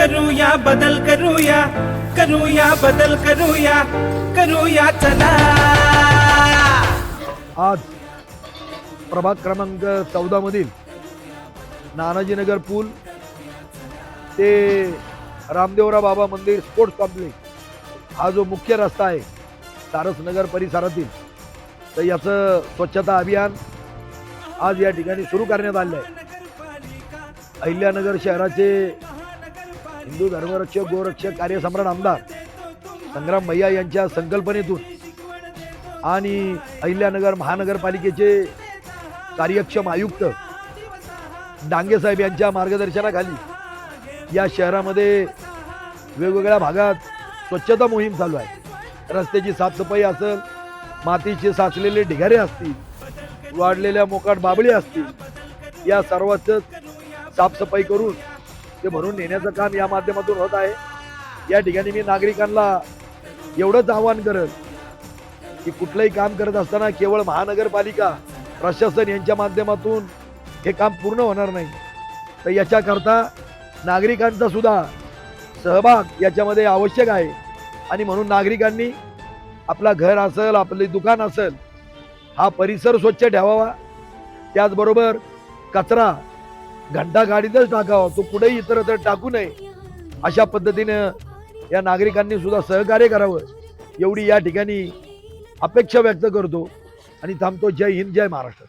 करूया बदल करूया बदल करूया चला। आज प्रभाग क्रमांक 14 मधील नानाजीनगर पूल ते रामदेवराव बाबा मंदिर स्पोर्ट्स कॉम्प्लेक्स हा जो मुख्य रस्ता आहे सारसनगर परिसरातील, तर याचं स्वच्छता अभियान आज या ठिकाणी सुरू करण्यात आले आहे। अहिल्यानगर शहराचे हिंदू धर्मरक्षक गोरक्षक कार्यसम्राट आमदार संग्राम भैया यांच्या संकल्पनेतून आणि अहिल्यानगर महानगरपालिकेचे कार्यक्षम आयुक्त डांगे साहेब यांच्या मार्गदर्शनाखाली या शहरामध्ये वेगवेगळ्या भागात स्वच्छता मोहीम चालू आहे। रस्त्याची साफसफाई असेल, मातीचे साचलेले ढिगारे असतील, वाढलेल्या मोकाट बाबळी असतील, या सर्वांच साफसफाई करून ते भरून नेण्याचं काम या माध्यमातून होत आहे। या ठिकाणी मी नागरिकांना एवढंच आवाहन करेन की कुठलंही काम करत असताना केवळ महानगरपालिका प्रशासन यांच्या माध्यमातून हे काम पूर्ण होणार नाही, तर याच्याकरता नागरिकांचा सुद्धा सहभाग याच्यामध्ये आवश्यक आहे। आणि म्हणून नागरिकांनी आपला घर असेल, आपले दुकान असेल, हा परिसर स्वच्छ ठेवावा। त्याचबरोबर कचरा घंटा गाडीतच टाकावा, तो कुठेही इतरत्र टाकू नये। अशा पद्धतीने या नागरिकांनी सुद्धा सहकार्य करावं, एवढी या ठिकाणी अपेक्षा व्यक्त करतो आणि थांबतो। जय हिंद, जय महाराष्ट्र।